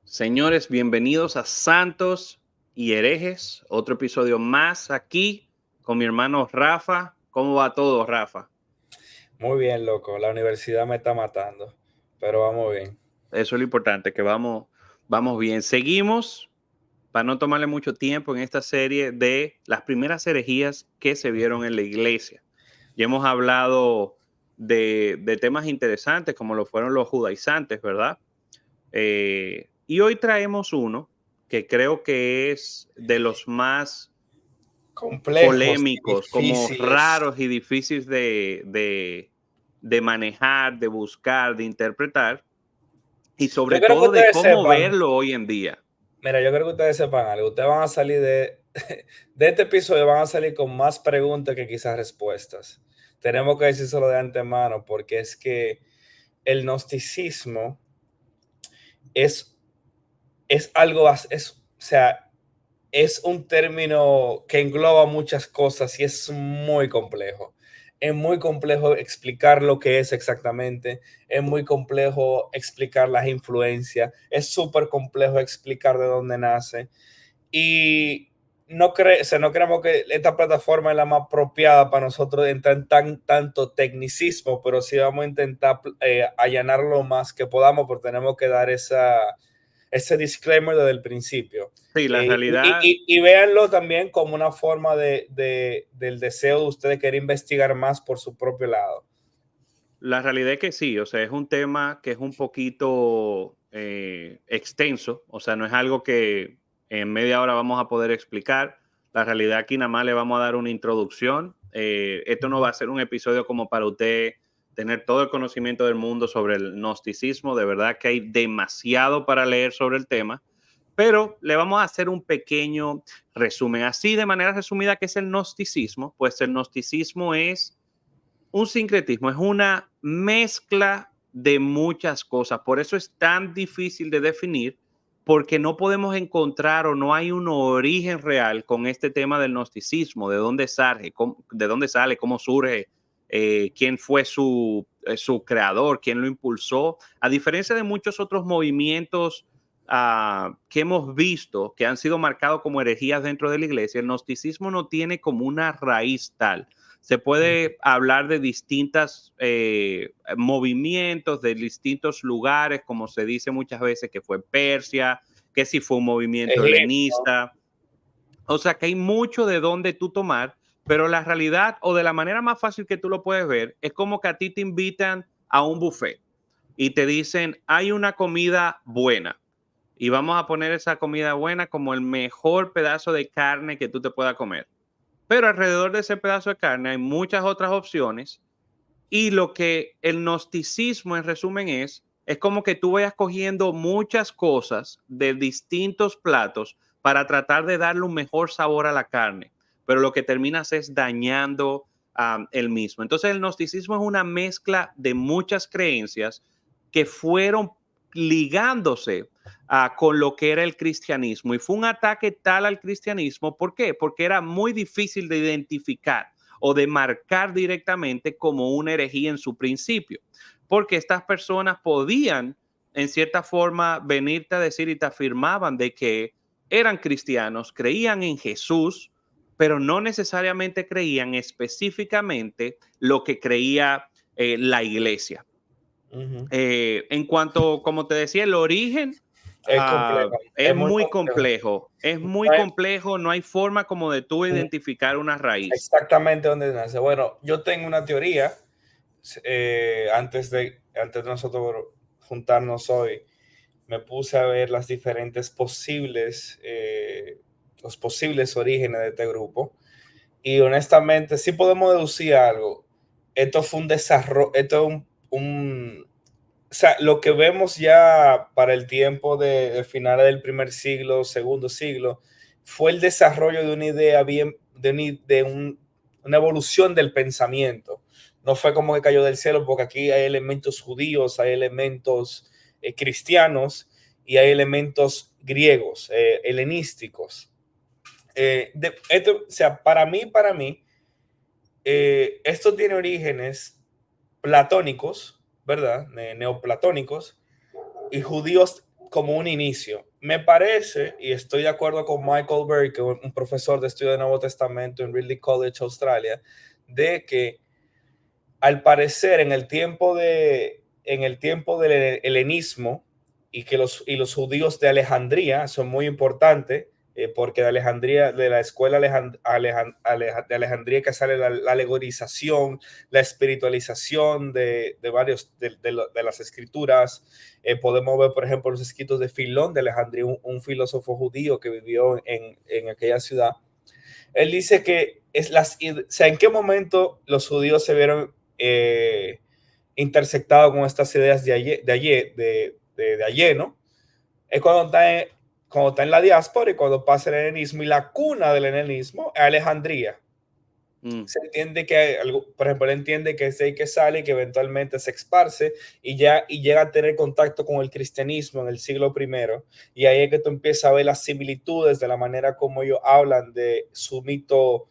Señores, bienvenidos a Santos y Herejes, otro episodio más aquí con mi hermano Rafa. ¿Cómo va todo, Rafa? Muy bien, loco. La universidad me está matando, pero vamos bien. Eso es lo importante, que vamos bien. Seguimos, para no tomarle mucho tiempo, en esta serie de las primeras herejías que se vieron en la iglesia. Ya hemos hablado de temas interesantes como lo fueron los judaizantes, ¿verdad? Y hoy traemos uno que creo que es de los más Complejos y polémicos, como difíciles. raros y difíciles de manejar, de buscar, de interpretar, y Yo sobre creo que todo de ustedes cómo sepan, verlo hoy en día. mira, yo creo que ustedes sepan algo. Ustedes van a salir de este episodio, van a salir con más preguntas que quizás respuestas. Tenemos que decírselo de antemano porque es que el gnosticismo es, es algo, o sea, es un término que engloba muchas cosas y es muy complejo. Es muy complejo explicar lo que es exactamente, es muy complejo explicar las influencias, es súper complejo explicar de dónde nace y no creemos que esta plataforma es la más apropiada para nosotros entrar en tanto tecnicismo, pero sí vamos a intentar allanar lo más que podamos, porque tenemos que dar ese disclaimer desde el principio. Sí, la realidad, Y véanlo también como una forma del deseo de ustedes querer investigar más por su propio lado. la realidad es que sí, o sea, es un tema que es un poquito extenso, o sea, no es algo que en media hora vamos a poder explicar. La realidad aquí nada más le vamos a dar una introducción. Esto no va a ser un episodio como para usted tener todo el conocimiento del mundo sobre el gnosticismo. De verdad que hay demasiado para leer sobre el tema, pero le vamos a hacer un pequeño resumen. Así, de manera resumida, ¿qué es el gnosticismo? Pues el gnosticismo es un sincretismo, es una mezcla de muchas cosas. Por eso es tan difícil de definir, porque no podemos encontrar o no hay un origen real con este tema del gnosticismo, de dónde sale, cómo surge, quién fue su creador, quién lo impulsó. A diferencia de muchos otros movimientos que hemos visto, que han sido marcados como herejías dentro de la iglesia, el gnosticismo no tiene como una raíz tal. Se puede hablar de distintos movimientos, de distintos lugares, como se dice muchas veces que fue Persia, que si fue un movimiento Egipto. helenista. O sea que hay mucho de dónde tú tomar, pero la realidad o de la manera más fácil que tú lo puedes ver es como que a ti te invitan a un buffet y te dicen, hay una comida buena y vamos a poner esa comida buena como el mejor pedazo de carne que tú te puedas comer. Pero alrededor de ese pedazo de carne hay muchas otras opciones y lo que el gnosticismo en resumen es como que tú vayas cogiendo muchas cosas de distintos platos para tratar de darle un mejor sabor a la carne, pero lo que terminas es dañando el mismo. Entonces el gnosticismo es una mezcla de muchas creencias que fueron ligándose con lo que era el cristianismo y fue un ataque tal al cristianismo. ¿Por qué? Porque era muy difícil de identificar o de marcar directamente como una herejía en su principio, porque estas personas podían en cierta forma venirte a decir y te afirmaban de que eran cristianos, creían en Jesús, pero no necesariamente creían específicamente lo que creía la iglesia. Ujú. En cuanto, como te decía, el origen Es complejo, es es muy muy complejo. complejo, es muy No hay complejo, no hay forma como de tú identificar una raíz. exactamente dónde nace. Bueno, yo tengo una teoría. Antes de nosotros juntarnos hoy, me puse a ver los posibles orígenes de este grupo. Y honestamente, sí podemos deducir algo. Esto fue un desarrollo, esto es o sea, lo que vemos ya para el tiempo de finales del primer siglo, segundo siglo, fue el desarrollo de una idea bien, una evolución del pensamiento. No fue como que cayó del cielo, porque aquí hay elementos judíos, hay elementos cristianos y hay elementos griegos, helenísticos. O sea, para mí, esto tiene orígenes platónicos, ¿verdad? Neoplatónicos y judíos como un inicio. Me parece, y estoy de acuerdo con Michael Berry, que es un profesor de estudio del Nuevo Testamento en Ridley College, Australia, de que al parecer en el tiempo del helenismo y que los judíos de Alejandría son muy importantes, porque de Alejandría, de la escuela de Alejandría que sale la alegorización, la espiritualización de varios de las escrituras. Podemos ver, por ejemplo, los escritos de Filón de Alejandría, un filósofo judío que vivió en aquella ciudad. Él dice que o sea, en qué momento los judíos se vieron intersectados con estas ideas de ayer, ¿no? Es cuando está en la diáspora y cuando pasa el helenismo, y la cuna del helenismo es Alejandría. Mm. Se entiende que, por ejemplo, él entiende que es de ahí que sale y que eventualmente se esparce y llega a tener contacto con el cristianismo en el siglo primero. Y ahí es que tú empiezas a ver las similitudes de la manera como ellos hablan de su mito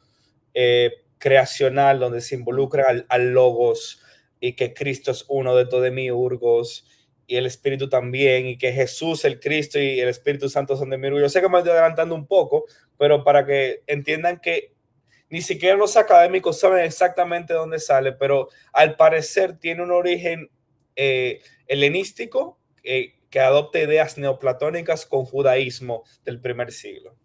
creacional, donde se involucra al logos, y que Cristo es uno de todos miurgos y el Espíritu también, y que Jesús, el Cristo y el Espíritu Santo son de miurgos. Yo sé que me estoy adelantando un poco, pero para que entiendan que ni siquiera los académicos saben exactamente dónde sale, pero al parecer tiene un origen helenístico, que adopta ideas neoplatónicas con judaísmo del primer siglo.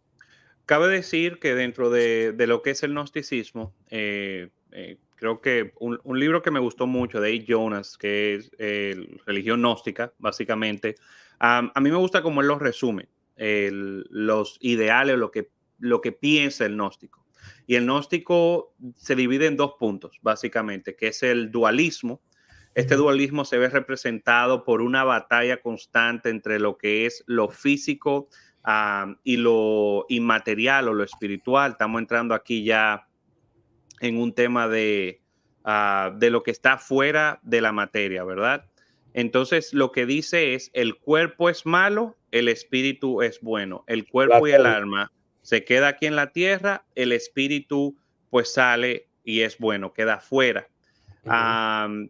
Cabe decir que dentro de lo que es el gnosticismo, creo que un libro que me gustó mucho de A. Jonas, que es Religión Gnóstica, básicamente, a mí me gusta cómo él los resume, los ideales, lo que piensa el gnóstico. Y el gnóstico se divide en dos puntos, básicamente, que es el dualismo. Este dualismo se ve representado por una batalla constante entre lo que es lo físico y lo inmaterial o lo espiritual. Estamos entrando aquí ya en un tema de lo que está fuera de la materia, ¿verdad? Entonces, lo que dice es, el cuerpo es malo, el espíritu es bueno. El cuerpo y el Platón. alma se queda aquí en la tierra, el espíritu pues sale y es bueno, queda fuera. Ujú.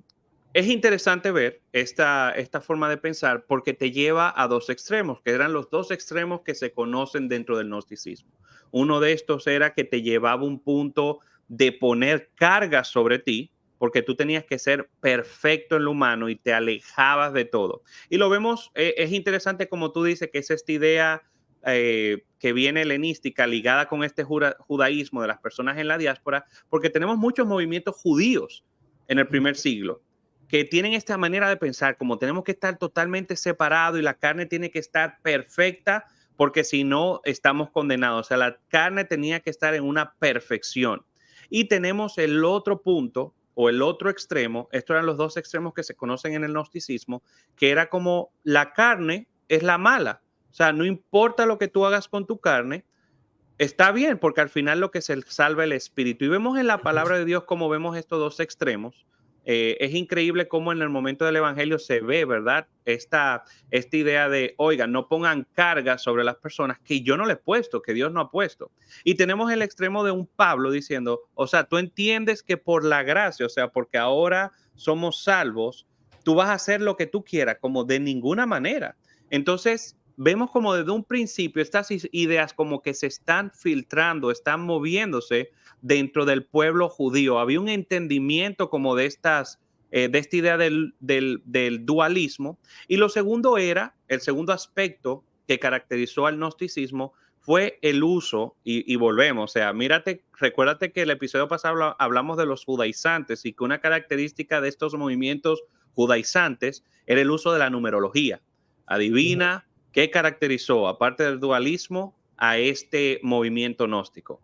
Es interesante ver esta forma de pensar porque te lleva a dos extremos, que eran los dos extremos que se conocen dentro del gnosticismo. Uno de estos era que te llevaba a un punto de poner cargas sobre ti, porque tú tenías que ser perfecto en lo humano y te alejabas de todo. Y lo vemos, es interesante como tú dices, que es esta idea que viene helenística ligada con este judaísmo de las personas en la diáspora, porque tenemos muchos movimientos judíos en el primer siglo que tienen esta manera de pensar, como tenemos que estar totalmente separados y la carne tiene que estar perfecta, porque si no estamos condenados. O sea, la carne tenía que estar en una perfección. Y tenemos el otro punto o el otro extremo, estos eran los dos extremos que se conocen en el gnosticismo, que era como la carne es la mala. O sea, no importa lo que tú hagas con tu carne, está bien, porque al final lo que se salva el espíritu. Y vemos en la palabra de Dios cómo vemos estos dos extremos. Es increíble cómo en el momento del evangelio se ve, ¿verdad? Esta idea de, oiga, no pongan cargas sobre las personas que yo no le he puesto, que Dios no ha puesto. Y tenemos el extremo de un Pablo diciendo, o sea, tú entiendes que por la gracia, o sea, porque ahora somos salvos, tú vas a hacer lo que tú quieras, como de ninguna manera. Entonces, vemos como desde un principio estas ideas como que se están filtrando, están moviéndose dentro del pueblo judío. Había un entendimiento como de esta idea del dualismo. Y lo segundo era, el segundo aspecto que caracterizó al gnosticismo fue el uso, y volvemos, o sea, recuérdate que el episodio pasado hablamos de los judaizantes y que una característica de estos movimientos judaizantes era el uso de la numerología. Adivina qué caracterizó, aparte del dualismo, a este movimiento gnóstico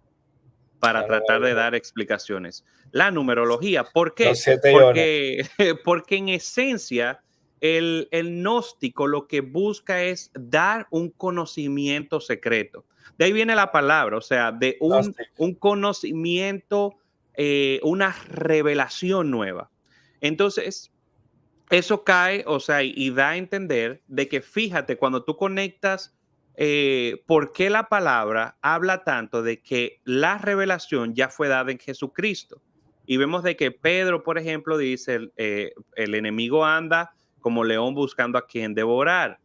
para tratar de dar explicaciones. La numerología. ¿Por Los qué? 7 iones. Porque en esencia el gnóstico lo que busca es dar un conocimiento secreto. De ahí viene la palabra, o sea, de Gnostic. un conocimiento, una revelación nueva. Entonces, eso cae, o sea, y da a entender de que fíjate, cuando tú conectas, por qué la palabra habla tanto de que la revelación ya fue dada en Jesucristo. Y vemos de que Pedro, por ejemplo, dice, el enemigo anda como león buscando a quien devorar.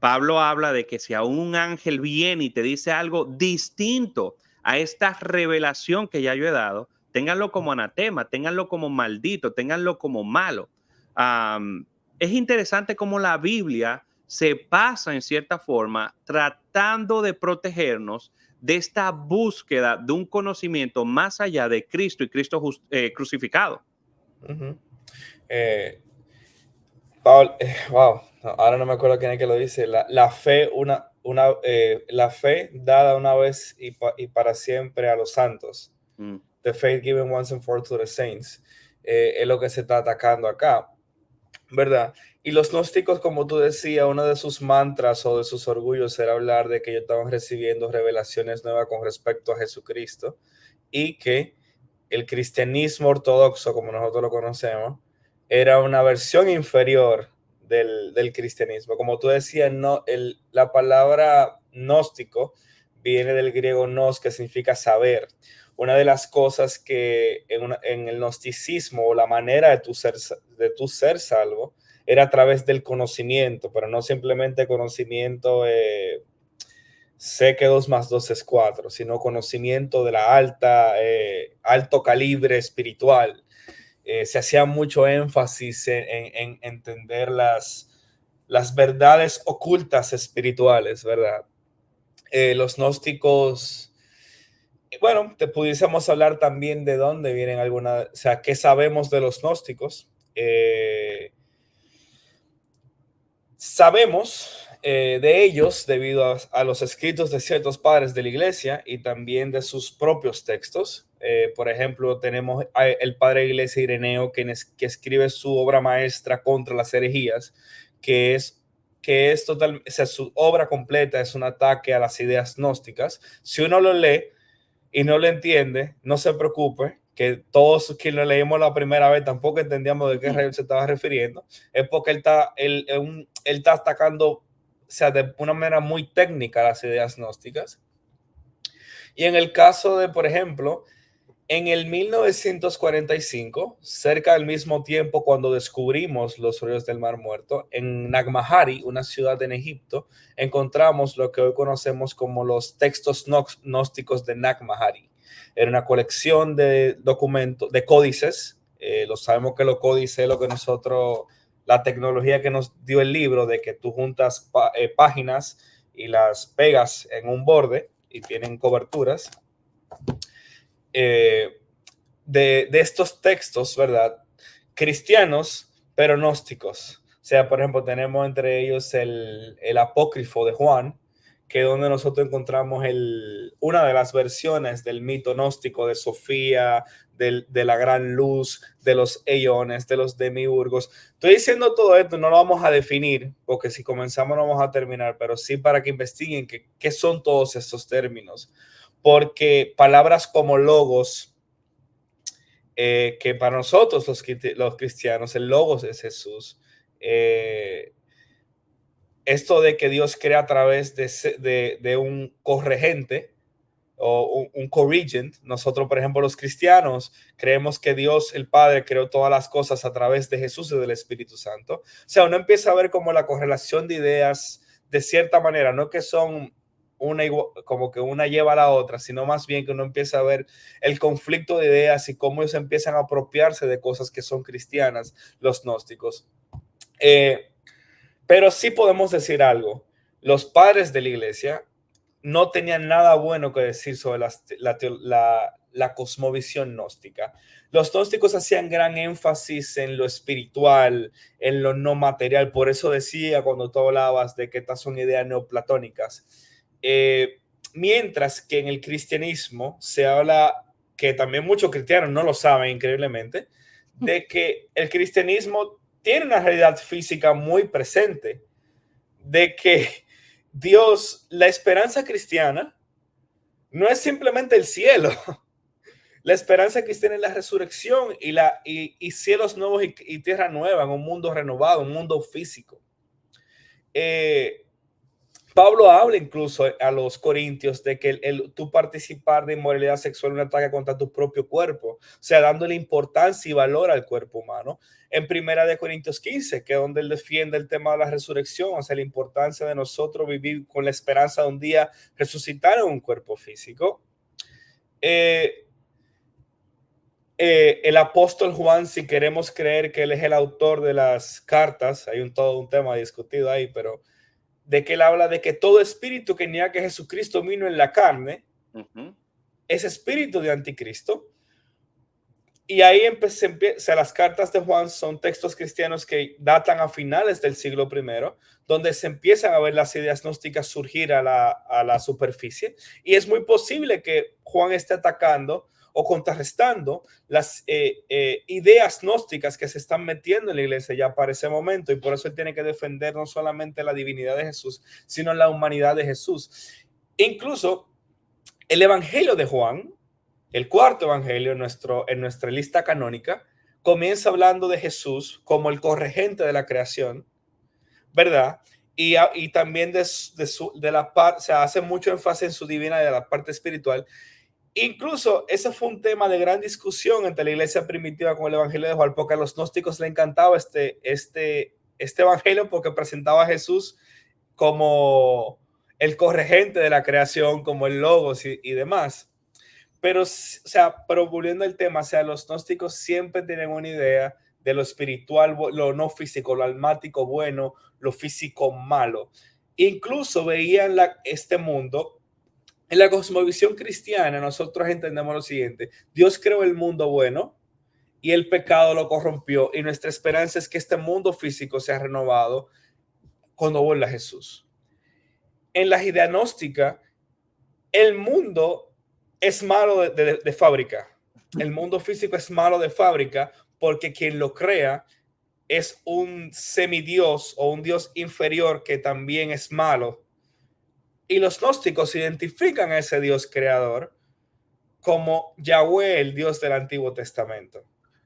Pablo habla de que si a un ángel viene y te dice algo distinto a esta revelación que ya yo he dado, ténganlo como anatema, ténganlo como maldito, ténganlo como malo. Es interesante cómo la Biblia se pasa en cierta forma tratando de protegernos de esta búsqueda de un conocimiento más allá de Cristo y Cristo crucificado. Ujú. Eh, Paul, wow, ahora no me acuerdo quién es que lo dice. La fe, la fe dada una vez y para siempre a los santos. Mm. The faith given once and for all to the saints. Es lo que se está atacando acá, ¿verdad? Y los gnósticos, como tú decías, uno de sus mantras o de sus orgullos era hablar de que ellos estaban recibiendo revelaciones nuevas con respecto a Jesucristo y que el cristianismo ortodoxo, como nosotros lo conocemos, era una versión inferior del cristianismo. Como tú decías, no, la palabra gnóstico viene del griego gnos, que significa saber. Una de las cosas que en el gnosticismo, o la manera de tu ser salvo, era a través del conocimiento, pero no simplemente conocimiento, sé que 2 más 2 es 4, sino conocimiento de la alto calibre espiritual. Se hacía mucho énfasis en entender las verdades ocultas espirituales, ¿verdad? Los gnósticos, bueno, te pudiésemos hablar también de dónde vienen algunas, o sea, qué sabemos de los gnósticos. Sabemos de ellos debido a los escritos de ciertos padres de la iglesia y también de sus propios textos. Por ejemplo, tenemos el padre de la iglesia Ireneo, que escribe su obra maestra contra las herejías, que es total, o sea, su obra completa es un ataque a las ideas gnósticas. Si uno lo lee y no lo entiende, no se preocupe, que todos quienes lo leímos la primera vez tampoco entendíamos de qué rey se estaba refiriendo. Es porque él está atacando, o sea, de una manera muy técnica, las ideas gnósticas. Y en el caso de, por ejemplo, en el 1945, cerca del mismo tiempo cuando descubrimos los ríos del Mar Muerto, en Nag Hammadi, una ciudad en Egipto, encontramos lo que hoy conocemos como los textos gnósticos de Nag Hammadi. Era una colección de documentos, de códices. Lo sabemos que los códices es lo que nosotros, la tecnología que nos dio el libro, de que tú juntas páginas y las pegas en un borde y tienen coberturas. De estos textos, ¿verdad? Cristianos, pero gnósticos. O sea, por ejemplo, tenemos entre ellos el apócrifo de Juan, que es donde nosotros encontramos una de las versiones del mito gnóstico de Sofía, de la gran luz, de los eones, de los demiurgos. Estoy diciendo todo esto, no lo vamos a definir, porque si comenzamos no vamos a terminar, pero sí para que investiguen qué son todos estos términos. Porque palabras como logos, que para nosotros los cristianos el logos es Jesús. Esto de que Dios crea a través de un corregente o un corregent. Nosotros, por ejemplo, los cristianos creemos que Dios el Padre creó todas las cosas a través de Jesús y del Espíritu Santo. O sea, uno empieza a ver como la correlación de ideas de cierta manera, no que son como que una lleva a la otra, sino más bien que uno empieza a ver el conflicto de ideas y cómo ellos empiezan a apropiarse de cosas que son cristianas, los gnósticos. Pero sí podemos decir algo. Los padres de la iglesia no tenían nada bueno que decir sobre la cosmovisión gnóstica. Los gnósticos hacían gran énfasis en lo espiritual, en lo no material. Por eso decía cuando tú hablabas de que estas son ideas neoplatónicas. Mientras que en el cristianismo se habla, que también muchos cristianos no lo saben increíblemente, de que el cristianismo tiene una realidad física muy presente, de que Dios, la esperanza cristiana, no es simplemente el cielo. La esperanza cristiana es la resurrección y cielos nuevos y tierra nueva, en un mundo renovado, un mundo físico. Pablo habla incluso a los corintios de que tú participar de inmoralidad sexual es un ataque contra tu propio cuerpo, o sea, dándole importancia y valor al cuerpo humano. En Primera de Corintios 15, que es donde él defiende el tema de la resurrección, o sea, la importancia de nosotros vivir con la esperanza de un día resucitar en un cuerpo físico. Eh, el apóstol Juan, si queremos creer que él es el autor de las cartas, hay todo un tema discutido ahí, pero de que él habla de que todo espíritu que niega que Jesucristo vino en la carne es espíritu de anticristo. Y ahí empieza, las cartas de Juan son textos cristianos que datan a finales del siglo I, donde se empiezan a ver las ideas gnósticas surgir a la superficie. Y es muy posible que Juan esté atacando o contrarrestando las ideas gnósticas que se están metiendo en la iglesia ya para ese momento. Y por eso él tiene que defender no solamente la divinidad de Jesús, sino la humanidad de Jesús. Incluso el Evangelio de Juan, el cuarto evangelio en nuestra lista canónica, comienza hablando de Jesús como el corregente de la creación, ¿verdad? Y también de la parte, o sea, hace mucho énfasis en su divina de la parte espiritual. Incluso ese fue un tema de gran discusión entre la iglesia primitiva con el evangelio de Juan, porque a los gnósticos le encantaba este evangelio porque presentaba a Jesús como el corregente de la creación, como el logos y demás. Pero, o sea, pero volviendo al tema, o sea, los gnósticos siempre tienen una idea de lo espiritual, lo no físico, lo almático bueno, lo físico malo. Incluso veían este mundo. En la cosmovisión cristiana, nosotros entendemos lo siguiente: Dios creó el mundo bueno y el pecado lo corrompió, y nuestra esperanza es que este mundo físico sea renovado cuando vuelva Jesús. En la idea gnóstica, el mundo es malo de fábrica. El mundo físico es malo de fábrica porque quien lo crea es un semidios o un dios inferior que también es malo. Y los gnósticos identifican a ese dios creador como Yahweh, el dios del Antiguo Testamento.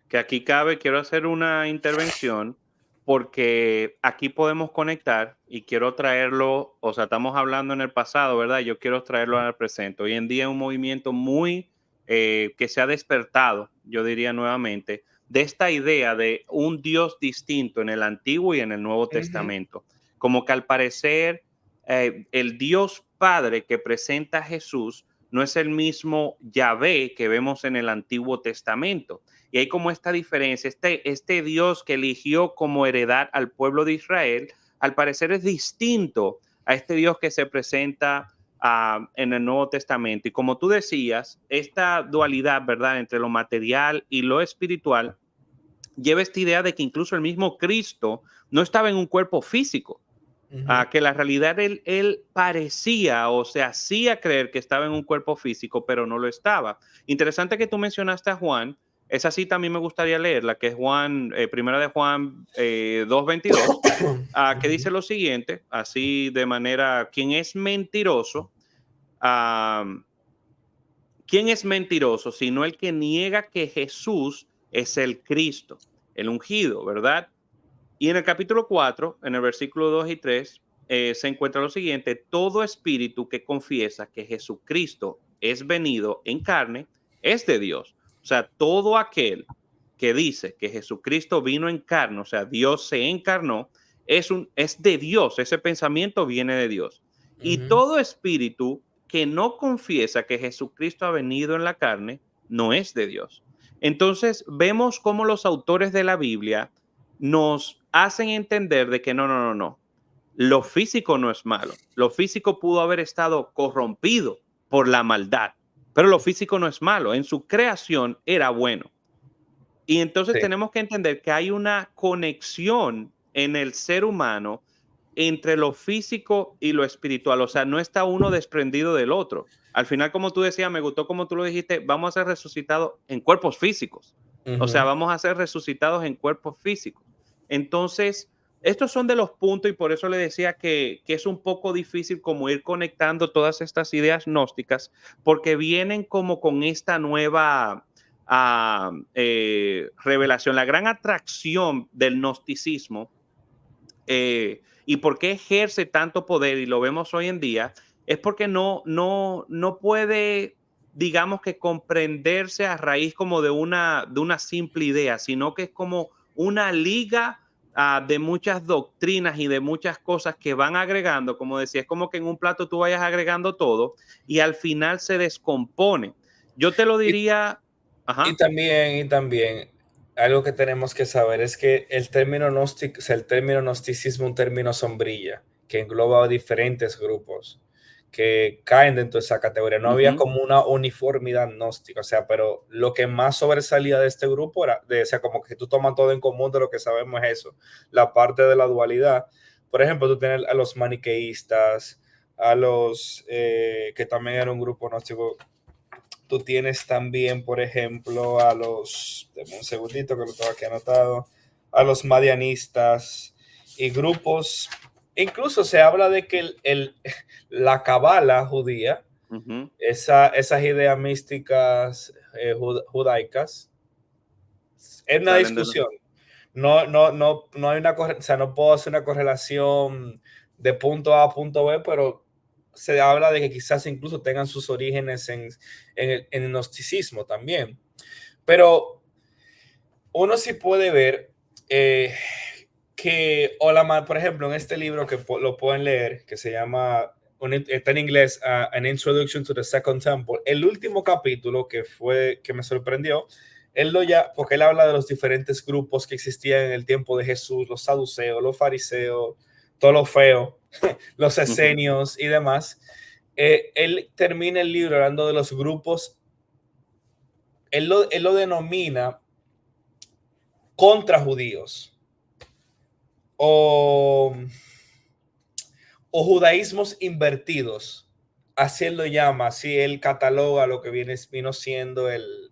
Que aquí cabe, quiero hacer una intervención porque aquí podemos conectar y quiero traerlo, o sea, estamos hablando en el pasado, ¿verdad? Yo quiero traerlo al presente. Hoy en día es un movimiento muy que se ha despertado, yo diría nuevamente, de esta idea de un Dios distinto en el Antiguo y en el Nuevo Testamento. Como que al parecer el Dios Padre que presenta a Jesús no es el mismo Yahvé que vemos en el Antiguo Testamento. Y hay como esta diferencia, este Dios que eligió como heredad al pueblo de Israel, al parecer es distinto a este Dios que se presenta en el Nuevo Testamento. Y como tú decías, esta dualidad, ¿verdad?, entre lo material y lo espiritual, lleva esta idea de que incluso el mismo Cristo no estaba en un cuerpo físico, que la realidad él parecía o se hacía creer que estaba en un cuerpo físico, pero no lo estaba. Interesante que tú mencionaste a Juan. Esa cita a mí me gustaría leerla, que es Juan, primera de Juan 2:22, que dice lo siguiente, así de manera: ¿quién es mentiroso? Uh, ¿Quién es mentiroso sino el que niega que Jesús es el Cristo, el ungido, ¿verdad? Y en el capítulo 4, en el versículo 2 y 3, se encuentra lo siguiente: todo espíritu que confiesa que Jesucristo es venido en carne es de Dios. O sea, todo aquel que dice que Jesucristo vino en carne, o sea, Dios se encarnó, es de Dios, ese pensamiento viene de Dios. Y todo espíritu que no confiesa que Jesucristo ha venido en la carne no es de Dios. Entonces, vemos cómo los autores de la Biblia nos hacen entender de que no. Lo físico no es malo. Lo físico pudo haber estado corrompido por la maldad, pero lo físico no es malo. En su creación era bueno. Y entonces Sí. tenemos que entender que hay una conexión en el ser humano entre lo físico y lo espiritual. O sea, no está uno desprendido del otro. Al final, como tú decías, me gustó como tú lo dijiste, vamos a ser resucitados en cuerpos físicos. O sea, vamos a ser resucitados en cuerpos físicos. Entonces, estos son de los puntos y por eso le decía que es un poco difícil como ir conectando todas estas ideas gnósticas porque vienen como con esta nueva revelación. La gran atracción del gnosticismo y por qué ejerce tanto poder, y lo vemos hoy en día, es porque no puede, digamos que comprenderse a raíz como de una simple idea, sino que es como una liga de muchas doctrinas y de muchas cosas que van agregando, como decía, es como que en un plato tú vayas agregando todo y al final se descompone. Yo te lo Y, diría, y ajá, también, y también, algo que tenemos que saber es que el término gnóstico, o sea, el término gnosticismo es un término sombrilla que engloba a diferentes grupos que caen dentro de esa categoría. No había ujú, como una uniformidad gnóstica, o sea, pero lo que más sobresalía de este grupo era, o sea, como que tú tomas todo en común de lo que sabemos es eso, la parte de la dualidad. Por ejemplo, tú tienes a los maniqueístas, a los que también era un grupo gnóstico. Tú tienes también, por ejemplo, a los, deme un segundito que lo tengo aquí anotado, a los madianistas y grupos. Incluso se habla de que la cabala judía, ujú, esas ideas místicas judaicas, es una salen de los... discusión. No hay o sea, no puedo hacer una correlación de punto A a punto B, pero se habla de que quizás incluso tengan sus orígenes en el gnosticismo también. Pero uno sí puede ver eh, que Olamar, por ejemplo, en este libro que lo pueden leer, que se llama, está en inglés, An Introduction to the Second Temple, el último capítulo que me sorprendió, porque él habla de los diferentes grupos que existían en el tiempo de Jesús, los saduceos, los fariseos, todo lo feo, los Ujú. esenios y demás. Él termina el libro hablando de los grupos, él lo denomina contra judíos o, o judaísmos invertidos. Así él lo llama, así él cataloga lo que vino siendo el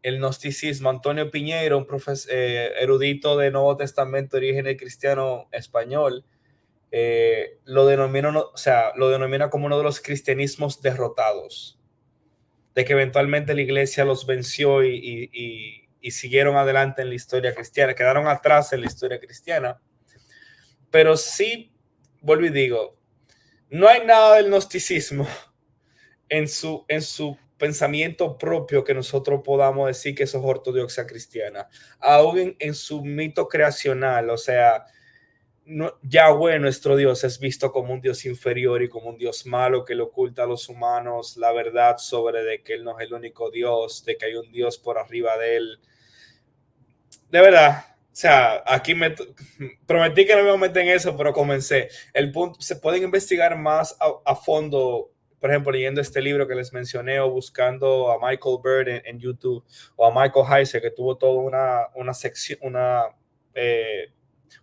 gnosticismo. Antonio Piñero, un erudito de Nuevo Testamento, origen cristiano español, lo denomina como uno de los cristianismos derrotados, de que eventualmente la iglesia los venció y siguieron adelante en la historia cristiana, quedaron atrás en la historia cristiana. Pero sí, vuelvo y digo, no hay nada del gnosticismo en su pensamiento propio que nosotros podamos decir que eso es ortodoxia cristiana. Aún en su mito creacional, o sea, Yahweh, nuestro Dios, es visto como un Dios inferior y como un Dios malo que le oculta a los humanos la verdad sobre de que Él no es el único Dios, de que hay un Dios por arriba de Él. De verdad, o sea, aquí me prometí que no me iba a meter en eso, pero comencé. El punto, se pueden investigar más a fondo, por ejemplo, leyendo este libro que les mencioné o buscando a Michael Bird en YouTube o a Michael Heiser, que tuvo toda una sección,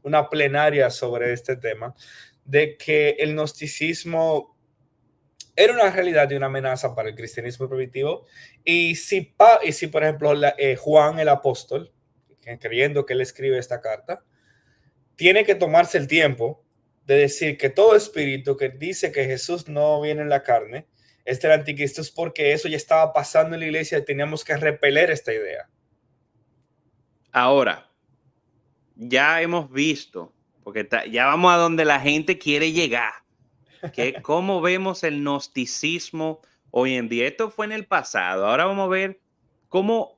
una plenaria sobre este tema, de que el gnosticismo era una realidad y una amenaza para el cristianismo primitivo. Y si por ejemplo, Juan el apóstol, creyendo que él escribe esta carta, tiene que tomarse el tiempo de decir que todo espíritu que dice que Jesús no viene en la carne es del anticristo, es porque eso ya estaba pasando en la iglesia y teníamos que repeler esta idea. Ahora, ya hemos visto, porque ya vamos a donde la gente quiere llegar, que cómo vemos el gnosticismo hoy en día. Esto fue en el pasado. Ahora vamos a ver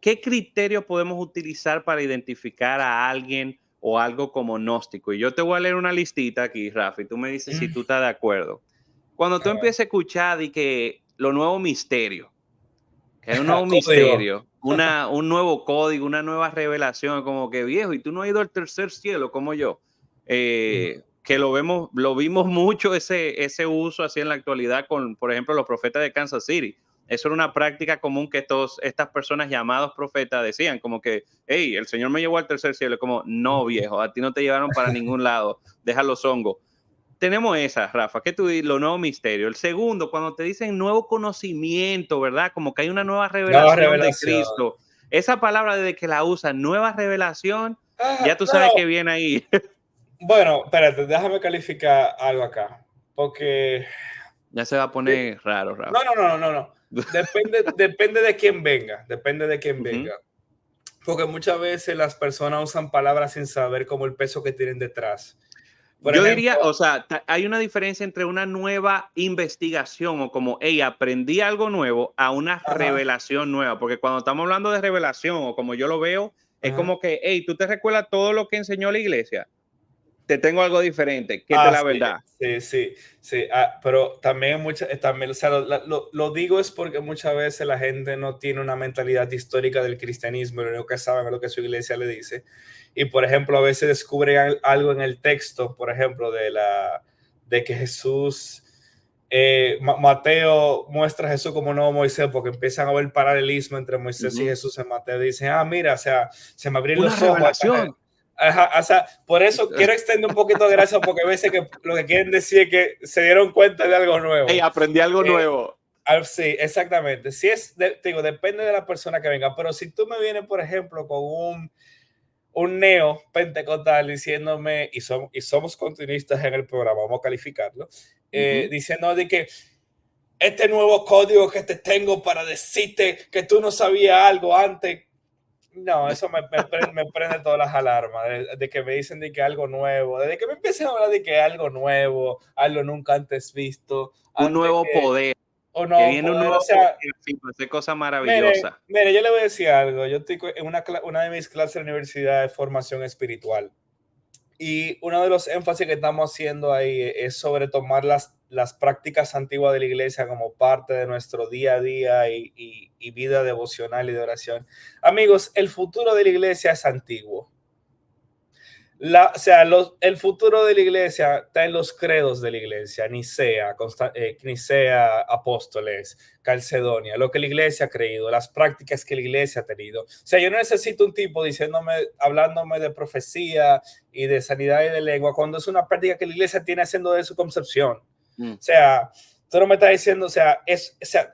qué criterio podemos utilizar para identificar a alguien o algo como gnóstico. Y yo te voy a leer una listita aquí, Rafi. Tú me dices si Mm, tú estás de acuerdo. Cuando tú empieces a escuchar de que lo nuevo misterio, que hay un nuevo código. misterio, un nuevo código, una nueva revelación, como que viejo, y tú no has ido al tercer cielo como yo. Que lo vimos mucho ese uso así en la actualidad con, por ejemplo, los profetas de Kansas City. Eso era una práctica común que estas personas llamados profetas decían, como que, hey, el Señor me llevó al tercer cielo. Como, no, viejo, a ti no te llevaron para ningún lado, deja los hongos. Tenemos esa, Rafa, que tú dices, lo nuevo misterio. El segundo, cuando te dicen nuevo conocimiento, ¿verdad? Como que hay una nueva Nueva revelación de revelación. Cristo. Esa palabra desde que la usan, nueva revelación, ya tú sabes que No, viene ahí. bueno, espérate, déjame calificar algo acá. Porque Ya se va a poner raro, Rafa. no. Depende de quién venga. Depende de quién Ujú. venga. Porque muchas veces las personas usan palabras sin saber como el peso que tienen detrás. Por Yo diría, ejemplo, o sea, hay una diferencia entre una nueva investigación o como, hey, aprendí algo nuevo a una ajá, revelación nueva, porque cuando estamos hablando de revelación o como yo lo veo, es ajá. como que, hey, ¿tú te recuerdas todo lo que enseñó la iglesia? Te tengo algo diferente, que te Ah, la sí, verdad. sí, sí, sí. Pero también también, o sea, lo digo es porque muchas veces la gente no tiene una mentalidad histórica del cristianismo, y lo único que saben es lo que su iglesia le dice. Y por ejemplo, a veces descubren algo en el texto, por ejemplo, de que Jesús, Mateo muestra a Jesús como nuevo Moisés, porque empiezan a ver paralelismo entre Moisés y Ujú. Jesús en Mateo. Dicen, ah, mira, o sea, se me abrieron Una los ojos a esta gente. revelación. Ajá, o sea, por eso quiero extender un poquito de gracia, porque a veces que lo que quieren decir es que se dieron cuenta de algo Hey, nuevo. aprendí algo Eh, nuevo. sí, exactamente. Si es, te digo, depende de la persona que venga, pero si tú me vienes, por ejemplo, con un neo pentecostal diciéndome, y somos continuistas en el programa, vamos a calificarlo, Ujú. diciendo de que este nuevo código que te tengo para decirte que tú no sabías algo antes. No, eso me prende todas las alarmas de que me dicen de que algo nuevo, desde que me empiecen a hablar de que algo nuevo, algo nunca antes visto, Un antes nuevo que, poder, o que no viene un poder, o nuevo poder sea, así, para hacer cosas mire, maravillosas. mire, yo le voy a decir algo, yo estoy en una de mis clases de la universidad de formación espiritual. Y uno de los énfasis que estamos haciendo ahí es sobre tomar las prácticas antiguas de la iglesia como parte de nuestro día a día y vida devocional y de oración. Amigos, el futuro de la iglesia es antiguo. O sea, el futuro de la iglesia está en los credos de la iglesia, Nicea, Apóstoles, Calcedonia, lo que la iglesia ha creído, las prácticas que la iglesia ha tenido. O sea, yo no necesito un tipo hablándome de profecía y de sanidad y de lengua, cuando es una práctica que la iglesia tiene haciendo de su concepción. O Mm. sea, tú no me estás diciendo, o sea,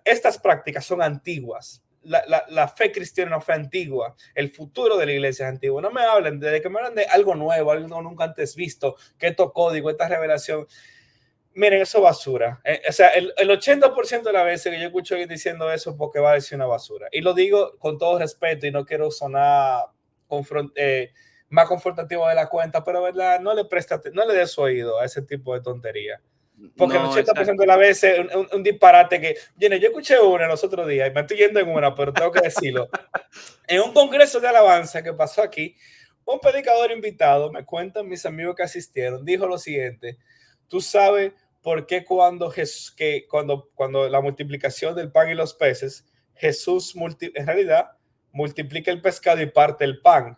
estas prácticas son antiguas. La fe cristiana fue antigua, el futuro de la iglesia es antiguo. No me hablen, desde que me hablan de algo nuevo, algo nunca antes visto, que esto código, esta revelación. Miren, eso es basura. O sea, el 80% de las veces que yo escucho a alguien diciendo eso, porque va a decir una basura. Y lo digo con todo respeto y no quiero sonar más confrontativo de la cuenta, pero verdad, no le des oído a ese tipo de tontería. Porque el No, 80% de exacto. las veces un disparate que, viene, yo escuché una los otros días y me estoy yendo en una, pero tengo que decirlo. En un congreso de alabanza que pasó aquí, un predicador invitado, me cuentan mis amigos que asistieron, dijo lo siguiente: tú sabes por qué cuando la multiplicación del pan y los peces, Jesús en realidad multiplica el pescado y parte el pan.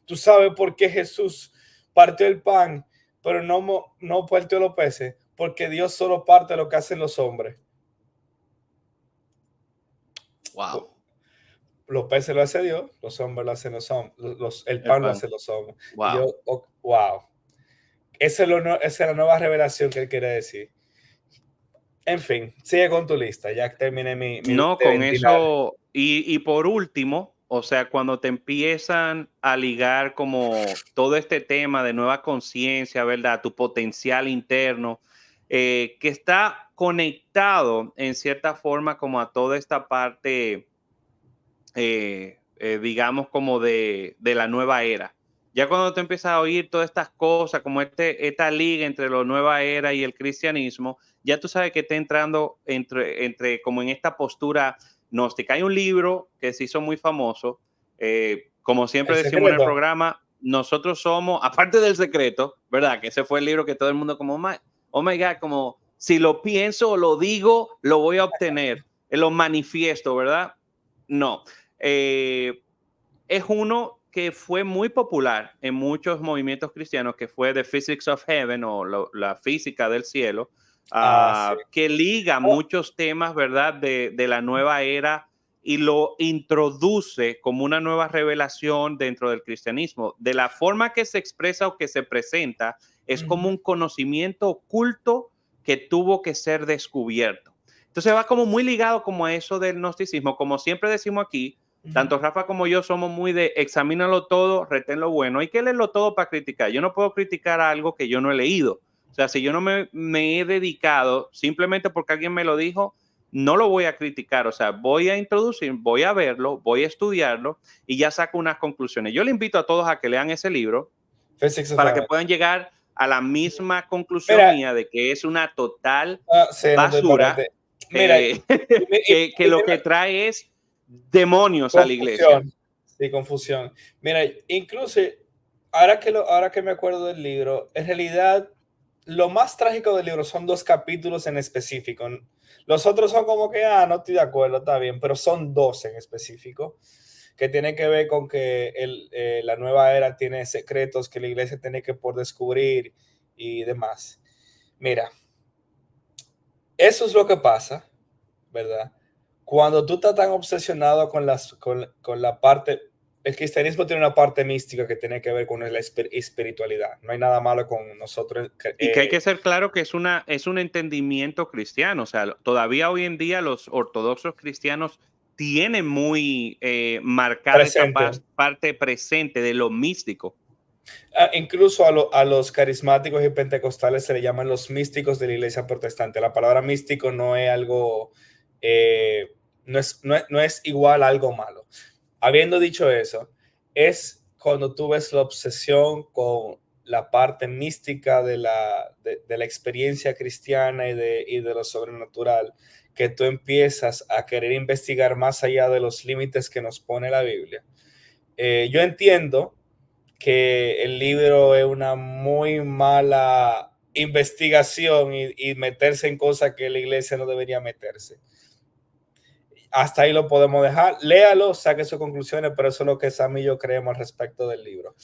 Tú sabes por qué Jesús partió el pan, pero no partió los peces, porque Dios solo parte lo que hacen los hombres. Wow. Los peces lo hace Dios, los hombres lo hacen el El pan lo pan. hacen los hombres. Y yo, Wow. oh, wow, esa es la nueva revelación que él quiere decir. En fin, sigue con tu lista, ya terminé No, de con ventilar. eso, y por último, o sea, cuando te empiezan a ligar como todo este tema de nueva conciencia, ¿verdad? Tu potencial interno, que está conectado en cierta forma como a toda esta parte digamos, como de la nueva era. Ya cuando te empiezas a oír todas estas cosas, como esta liga entre la nueva era y el cristianismo, ya tú sabes que está entrando entre como en esta postura gnóstica. Hay un libro que se hizo muy famoso, como El siempre decimos en el secreto. programa, nosotros somos, aparte del secreto, ¿verdad? Que ese fue el libro que todo el mundo como, oh my God, como si lo pienso o lo digo, lo voy a obtener, lo manifiesto, ¿verdad? No, eh, es uno que fue muy popular en muchos movimientos cristianos, que fue The Physics of Heaven o la física del cielo, Ah, sí. que liga Oh, muchos temas, ¿verdad?, de la nueva era y lo introduce como una nueva revelación dentro del cristianismo. De la forma que se expresa o que se presenta, es como ujú, un conocimiento oculto que tuvo que ser descubierto. Entonces va como muy ligado como a eso del gnosticismo, como siempre decimos aquí, ujú. tanto Rafa como yo somos muy de examínalo todo, retén lo bueno. Hay que leerlo todo para criticar. Yo no puedo criticar algo que yo no he leído. O sea, si yo no me he dedicado simplemente porque alguien me lo dijo, no lo voy a criticar. O sea, voy a introducir, voy a verlo, voy a estudiarlo y ya saco unas conclusiones. Yo le invito a todos a que lean ese libro Physics of para que Heaven. puedan llegar a la misma conclusión Mira, mía de que es una total sí, no estoy basura, disparate. Mira, que lo que trae es demonios a la iglesia. confusión. Sí, confusión. Mira, incluso ahora que me acuerdo del libro, en realidad lo más trágico del libro son dos capítulos en específico. Los otros son como que, no estoy de acuerdo, está bien, pero son dos en específico que tienen que ver con que la nueva era tiene secretos que la iglesia tiene que por descubrir y demás. Mira, eso es lo que pasa, ¿verdad? Cuando tú estás tan obsesionado con la parte, el cristianismo tiene una parte mística que tiene que ver con la espiritualidad. No hay nada malo con nosotros. Y que hay que ser claro que es un entendimiento cristiano. O sea, todavía hoy en día los ortodoxos cristianos tienen muy marcada esa Presente. parte presente de lo místico. Incluso a los carismáticos y pentecostales se le llaman los místicos de la iglesia protestante. La palabra místico no es algo, no es igual a algo malo. Habiendo dicho eso, es cuando tú ves la obsesión con la parte mística de la experiencia cristiana y de lo sobrenatural, que tú empiezas a querer investigar más allá de los límites que nos pone la Biblia. Yo entiendo que el libro es una muy mala investigación y meterse en cosas que la iglesia no debería meterse. Hasta ahí lo podemos dejar. Léalo, saque sus conclusiones, pero eso es lo que Sam y yo creemos al respecto del libro.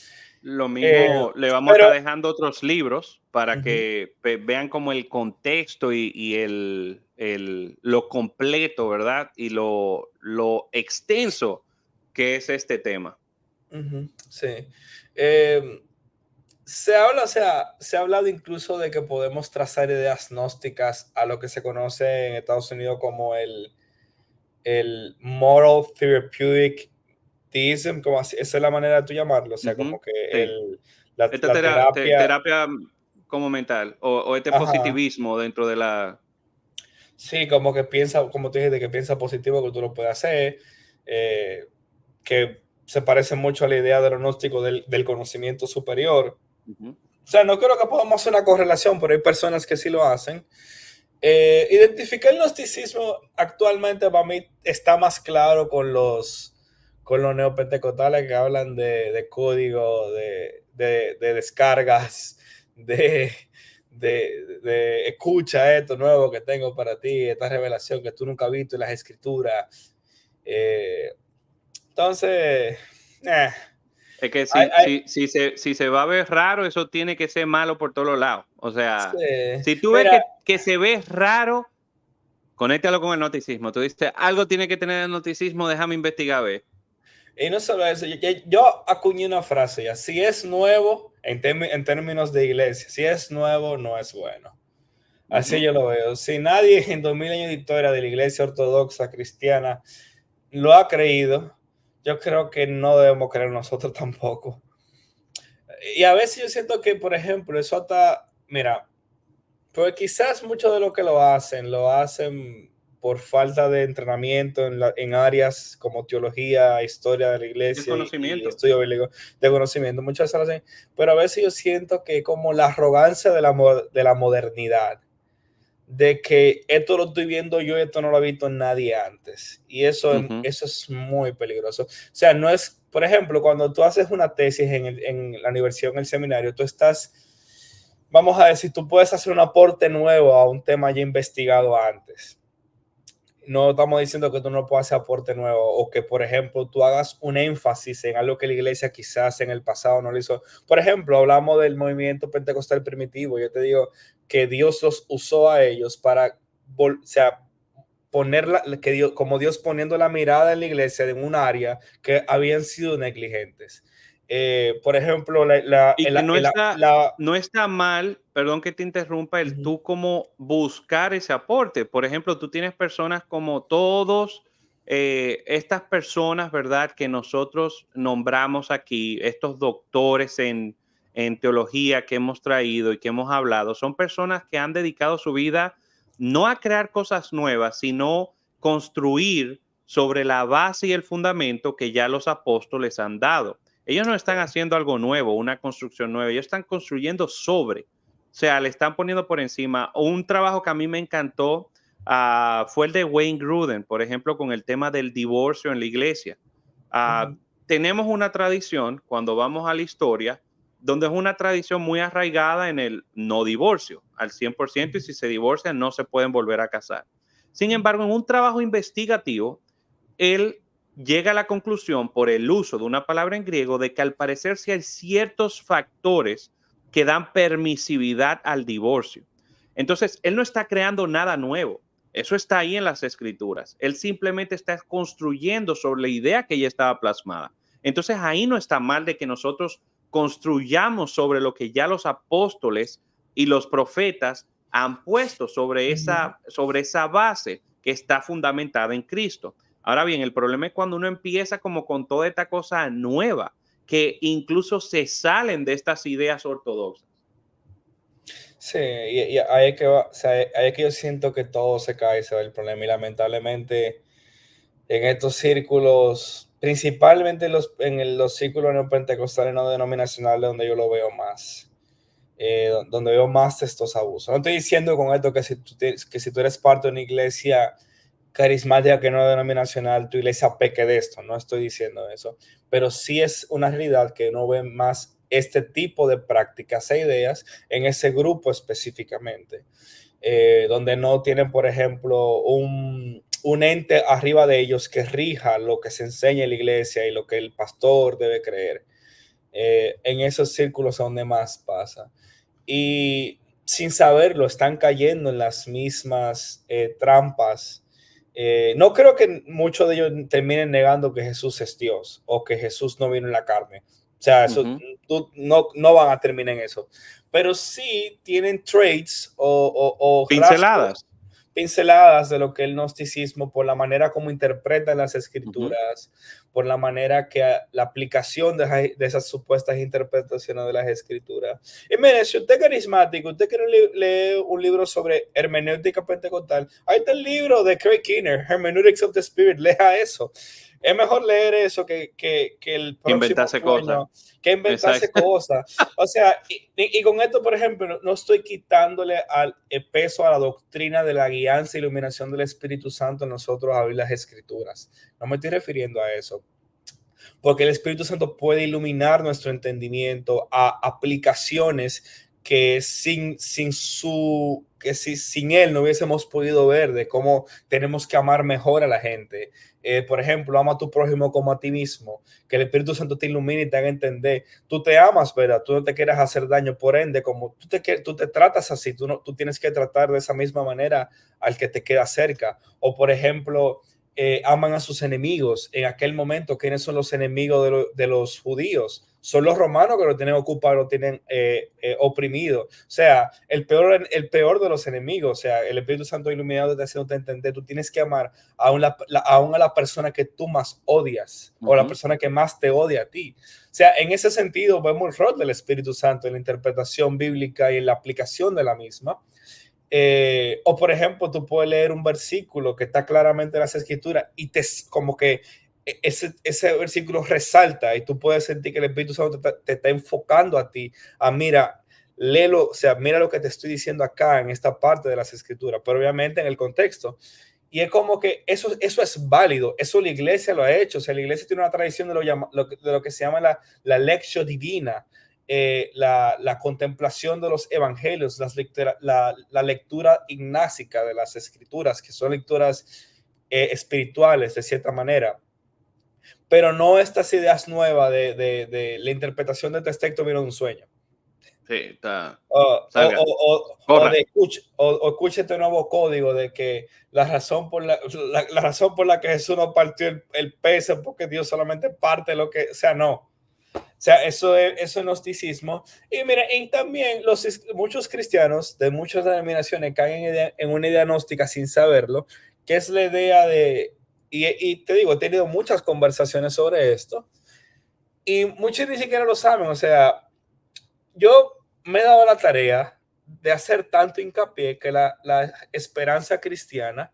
Lo Eh, mismo le vamos a pero estar dejando otros libros para uh-huh, que vean como el contexto y lo completo, ¿verdad? Y lo extenso que es este tema. sí. Se habla, o sea, se ha hablado incluso de que podemos trazar ideas gnósticas a lo que se conoce en Estados Unidos como el moral therapeutic theism, como así, esa es la manera de tú llamarlo, o sea, Ujú, como que sí. Esta la terapia, terapia como mental o este ajá, positivismo dentro de la... sí, como que piensa, como tú dijiste, que piensa positivo, que tú lo puedes hacer, eh, que se parece mucho a la idea de lo gnóstico del conocimiento superior. Ujú. O sea, no creo que podamos hacer una correlación, pero hay personas que sí lo hacen. Identificar el gnosticismo actualmente para mí está más claro con los neopentecostales que hablan de código, de descargas, de escucha esto nuevo que tengo para ti, esta revelación que tú nunca has visto en las escrituras. Eh, entonces, eh, Es que hay, hay, si se va a ver raro, eso tiene que ser malo por todos los lados. O sea, sí. si tú ves Mira, que se ve raro, conéctalo con el noticismo. Tú dices, algo tiene que tener el noticismo, déjame investigar a ver. y no solo eso, yo acuñé una frase ya, si es nuevo, en términos de iglesia, si es nuevo, no es bueno. Así Ujú. yo lo veo. Si nadie en 2000 años de historia de la iglesia ortodoxa cristiana lo ha creído, yo creo que no debemos creer nosotros tampoco. Y a veces yo siento que, por ejemplo, eso hasta, mira, pues quizás mucho de lo que lo hacen por falta de entrenamiento en áreas como teología, historia de la iglesia y Desconocimiento. estudio bíblico de conocimiento. Muchas veces lo hacen, pero a veces yo siento que como la arrogancia de la modernidad, de que esto lo estoy viendo yo, esto no lo ha visto nadie antes. Y Ujú. eso es muy peligroso. O sea, no es, por ejemplo, cuando tú haces una tesis en la universidad, en el seminario, tú estás, vamos a decir, tú puedes hacer un aporte nuevo a un tema ya investigado antes. No estamos diciendo que tú no puedas hacer aporte nuevo o que, por ejemplo, tú hagas un énfasis en algo que la iglesia quizás en el pasado no lo hizo. Por ejemplo, hablamos del movimiento pentecostal primitivo. Yo te digo que Dios los usó a ellos para, o sea, ponerla, que Dios, como Dios poniendo la mirada en la iglesia en un área que habían sido negligentes. Por ejemplo, Y que no está mal, perdón que te interrumpa, el Ujú, tú como buscar ese aporte. Por ejemplo, tú tienes personas como todos, estas personas, ¿verdad? Que nosotros nombramos aquí, estos doctores en teología que hemos traído y que hemos hablado, son personas que han dedicado su vida no a crear cosas nuevas, sino construir sobre la base y el fundamento que ya los apóstoles han dado. Ellos no están haciendo algo nuevo, una construcción nueva, ellos están construyendo sobre, o sea, le están poniendo por encima. Un trabajo que a mí me encantó fue el de Wayne Grudem, por ejemplo, con el tema del divorcio en la iglesia. Ujú. Tenemos una tradición, cuando vamos a la historia, donde es una tradición muy arraigada en el no divorcio al 100%, y si se divorcian no se pueden volver a casar. Sin embargo, en un trabajo investigativo, él llega a la conclusión, por el uso de una palabra en griego, de que al parecer sí hay ciertos factores que dan permisividad al divorcio. Entonces, él no está creando nada nuevo. Eso está ahí en las escrituras. Él simplemente está construyendo sobre la idea que ya estaba plasmada. Entonces, ahí no está mal de que nosotros construyamos sobre lo que ya los apóstoles y los profetas han puesto sobre esa base que está fundamentada en Cristo. Ahora bien, el problema es cuando uno empieza como con toda esta cosa nueva, que incluso se salen de estas ideas ortodoxas. Sí, y ahí es que va, o sea, ahí es que yo siento que todo se cae, se va el problema. Y lamentablemente en estos círculos, principalmente los círculos neopentecostales no denominacionales, donde yo lo veo más, donde veo más de estos abusos. No estoy diciendo con esto que si tú eres parte de una iglesia carismática que no denominacional, tu iglesia peque de esto, no estoy diciendo eso, pero sí es una realidad que uno ve más este tipo de prácticas e ideas en ese grupo específicamente, donde no tienen, por ejemplo, un ente arriba de ellos que rija lo que se enseña en la iglesia y lo que el pastor debe creer. En esos círculos es donde más pasa. Y sin saberlo, están cayendo en las mismas trampas. No creo que muchos de ellos terminen negando que Jesús es Dios o que Jesús no vino en la carne. O sea, eso, Ujú. no van a terminar en eso. Pero sí tienen traits o rasgos, Pinceladas. pinceladas de lo que es el gnosticismo por la manera como interpretan las Ujú. escrituras, por la manera que la aplicación de esas supuestas interpretaciones de las escrituras. Y mire, si usted es carismático, usted quiere leer un libro sobre hermenéutica pentecostal, ahí está el libro de Craig Keener, Hermeneutics of the Spirit, lea eso. Es mejor leer eso que el próximo Inventarse cosas. sueño, que inventarse Exacto. cosas. O sea, y con esto, por ejemplo, no estoy quitándole el peso a la doctrina de la guianza e iluminación del Espíritu Santo en nosotros a abrir las escrituras. No me estoy refiriendo a eso, porque el Espíritu Santo puede iluminar nuestro entendimiento a aplicaciones que sin él no hubiésemos podido ver, de cómo tenemos que amar mejor a la gente. Por ejemplo, ama a tu prójimo como a ti mismo, que el Espíritu Santo te ilumine y te haga entender. Tú te amas, ¿verdad? Tú no te quieres hacer daño, por ende, como tú te tratas así, tú tienes que tratar de esa misma manera al que te queda cerca. O por ejemplo, aman a sus enemigos. En aquel momento, ¿quiénes son los enemigos de los judíos? Son los romanos que lo tienen ocupado, lo tienen oprimido. O sea, el peor de los enemigos. O sea, el Espíritu Santo iluminado te haciendo entender, tú tienes que amar aún a la persona que tú más odias o la Ujú. persona que más te odia a ti. O sea, en ese sentido vemos el rol del Espíritu Santo en la interpretación bíblica y en la aplicación de la misma. O por ejemplo, tú puedes leer un versículo que está claramente en las escrituras y como que ese versículo resalta y tú puedes sentir que el Espíritu Santo te está enfocando a ti, mira, léelo, o sea, mira lo que te estoy diciendo acá en esta parte de las escrituras, pero obviamente en el contexto. Y es como que eso es válido, eso la iglesia lo ha hecho, o sea, la iglesia tiene una tradición de lo que se llama la lectio divina, la contemplación de los evangelios, la lectura ignásica de las escrituras, que son lecturas espirituales de cierta manera, pero no estas ideas nuevas de la interpretación de este texto viene de un sueño. Sí, está. O, Salga. de Corran. escuche este nuevo código de que la razón por la que Jesús no partió el pez es porque Dios solamente parte lo que, o sea, no. O sea, eso es gnosticismo. Y mira, y también muchos cristianos de muchas denominaciones caen en una idea gnóstica sin saberlo, que es la idea y te digo, he tenido muchas conversaciones sobre esto y muchos ni siquiera lo saben. O sea, yo me he dado la tarea de hacer tanto hincapié que la esperanza cristiana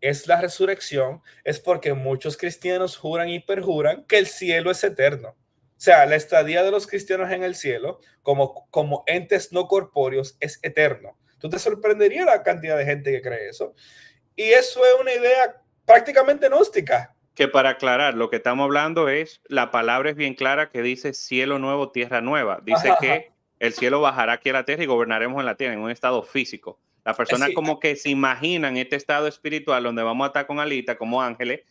es la resurrección, es porque muchos cristianos juran y perjuran que el cielo es eterno. O sea, la estadía de los cristianos en el cielo, como entes no corpóreos, es eterno. Tú te sorprendería la cantidad de gente que cree eso. Y eso es una idea prácticamente gnóstica. Que para aclarar, lo que estamos hablando es, la palabra es bien clara que dice cielo nuevo, tierra nueva. Dice Ajá, que el cielo bajará aquí a la tierra y gobernaremos en la tierra, en un estado físico. Las personas sí, como que se imaginan este estado espiritual donde vamos a estar con alitas, como ángeles,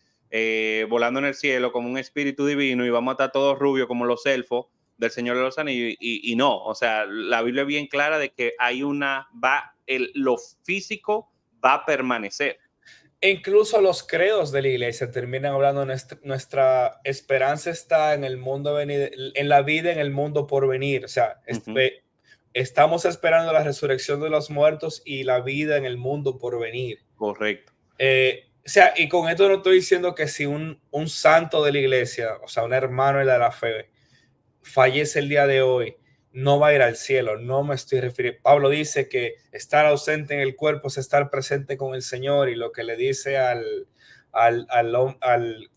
volando en el cielo, como un espíritu divino, y vamos a estar todos rubios como los elfos del Señor de los Anillos, y no, o sea, la Biblia es bien clara de que hay lo físico va a permanecer. e incluso los credos de la iglesia terminan hablando, nuestra esperanza está en el mundo en la vida, en el mundo por venir. O sea, Ujú, estamos esperando la resurrección de los muertos y la vida en el mundo por venir. correcto. O sea, y con esto no estoy diciendo que si un santo de la iglesia, o sea, un hermano de la fe, fallece el día de hoy, no va a ir al cielo. No me estoy refiriendo. Pablo dice que estar ausente en el cuerpo es estar presente con el Señor, y lo que le dice al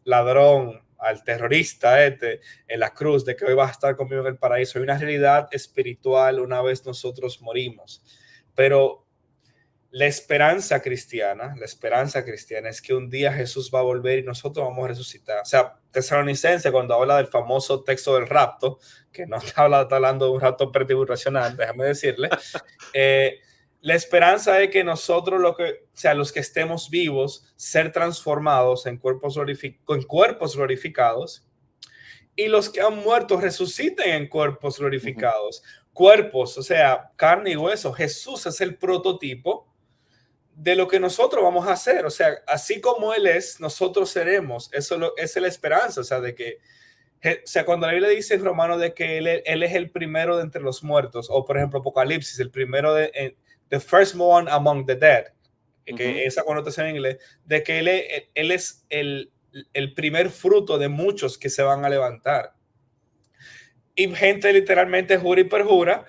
ladrón, al terrorista en la cruz, de que hoy vas a estar conmigo en el paraíso. Hay una realidad espiritual una vez nosotros morimos. Pero la esperanza cristiana es que un día Jesús va a volver y nosotros vamos a resucitar. O sea, Tesalonicense, cuando habla del famoso texto del rapto, que no está hablando de un rapto pretribulacional, déjame decirle, la esperanza es que nosotros, los que estemos vivos, ser transformados en cuerpos glorificados, y los que han muerto resuciten en cuerpos Ujú. glorificados. Cuerpos, o sea, carne y hueso. Jesús es el prototipo de lo que nosotros vamos a hacer. O sea, así como Él es, nosotros seremos. Eso es la esperanza. O sea, de que, o sea, cuando la Biblia dice en Romanos de que él es el primero de entre los muertos, o por ejemplo Apocalipsis, el primero the first one among the dead, que Ujú. esa connotación en inglés, de que él es el primer fruto de muchos que se van a levantar. Y gente literalmente jura y perjura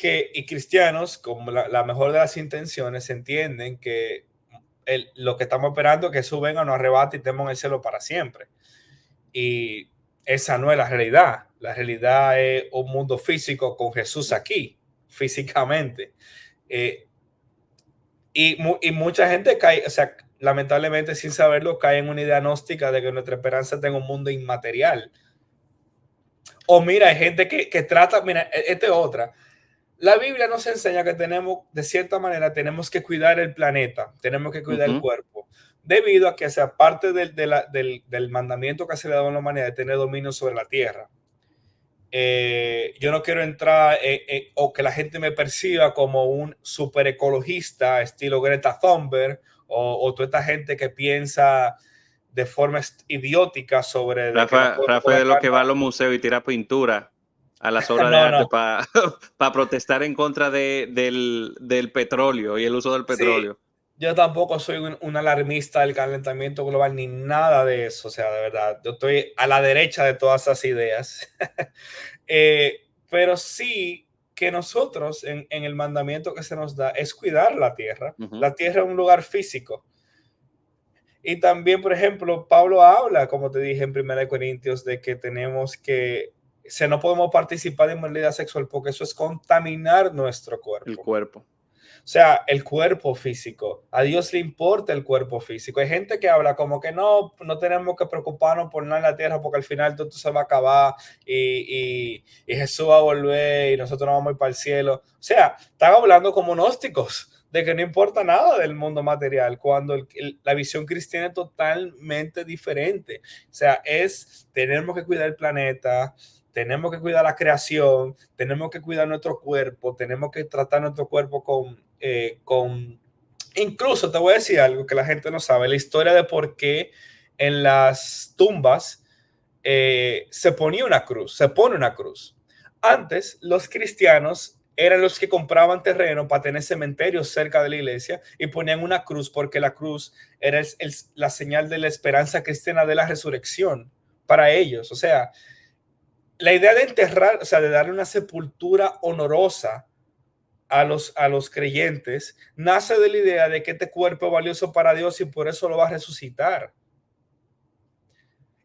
y cristianos, como la mejor de las intenciones, entienden que lo que estamos esperando es que Jesús venga, nos arrebate y estemos en el cielo para siempre. Y esa no es la realidad. La realidad es un mundo físico con Jesús aquí, físicamente. Eh, y mucha gente cae, o sea, lamentablemente sin saberlo, cae en una idea gnóstica de que nuestra esperanza está en un mundo inmaterial. O mira, hay gente que trata, mira, esta es otra. La Biblia nos enseña que tenemos, de cierta manera, tenemos que cuidar el planeta, tenemos que cuidar el Ujú. cuerpo, debido a que sea parte del mandamiento que se le ha dado a la humanidad de tener dominio sobre la tierra. Yo no quiero entrar o que la gente me perciba como un super ecologista estilo Greta Thunberg, o toda esta gente que piensa de forma idiótica sobre de que no podemos Rafa es comer de los que va a carne. los museos y tira pintura a las obras de No, arte no. para protestar en contra del petróleo y el uso del Sí, petróleo. yo tampoco soy un alarmista del calentamiento global ni nada de eso. O sea, de verdad, yo estoy a la derecha de todas esas ideas. Pero sí que nosotros en el mandamiento que se nos da es cuidar la tierra. Ujú. La tierra es un lugar físico. Y también, por ejemplo, Pablo habla, como te dije en 1 Corintios, de que tenemos que, no podemos participar de inmoralidad sexual porque eso es contaminar nuestro El cuerpo. cuerpo. O sea, el cuerpo físico. A Dios le importa el cuerpo físico. Hay gente que habla como que no tenemos que preocuparnos por nada en la tierra porque al final todo se va a acabar y Jesús va a volver y nosotros no vamos a ir para el cielo. O sea, están hablando como gnósticos de que no importa nada del mundo material, cuando la visión cristiana es totalmente diferente. O sea, tenemos que cuidar el planeta, tenemos que cuidar la creación, tenemos que cuidar nuestro cuerpo, tenemos que tratar nuestro cuerpo incluso te voy a decir algo que la gente no sabe, la historia de por qué en las tumbas se pone una cruz. Antes, los cristianos eran los que compraban terreno para tener cementerios cerca de la iglesia y ponían una cruz porque la cruz era la señal de la esperanza cristiana de la resurrección para ellos. O sea, la idea de enterrar, o sea, de darle una sepultura honorosa a los creyentes, nace de la idea de que este cuerpo es valioso para Dios y por eso lo va a resucitar.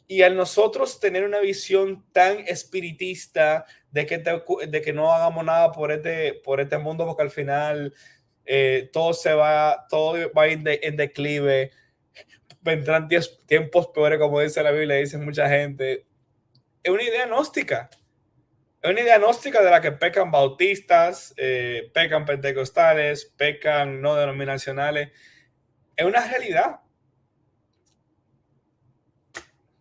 Y al nosotros tener una visión tan espiritista de que no hagamos nada por este mundo, porque al final todo va a ir en declive, vendrán tiempos peores, como dice la Biblia, dice mucha gente. Es una idea gnóstica. Es una idea gnóstica de la que pecan bautistas, pecan pentecostales, pecan no denominacionales. Es una realidad.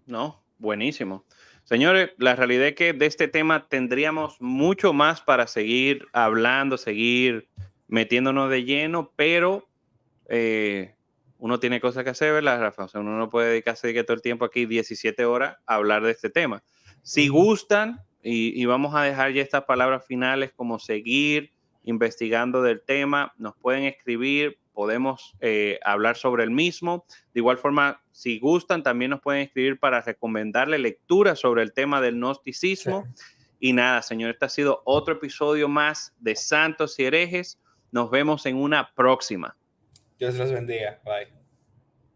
No, buenísimo. Señores, la realidad es que de este tema tendríamos mucho más para seguir hablando, seguir metiéndonos de lleno, pero uno tiene cosas que hacer, ¿verdad, Rafa? O sea, uno no puede dedicarse todo el tiempo aquí 17 horas a hablar de este tema. Si gustan, y vamos a dejar ya estas palabras finales como seguir investigando del tema, nos pueden escribir, podemos hablar sobre el mismo. De igual forma, si gustan, también nos pueden escribir para recomendarle lectura sobre el tema del gnosticismo. Sí. Y nada, señor, este ha sido otro episodio más de Santos y Herejes. Nos vemos en una próxima. Dios los bendiga. Bye.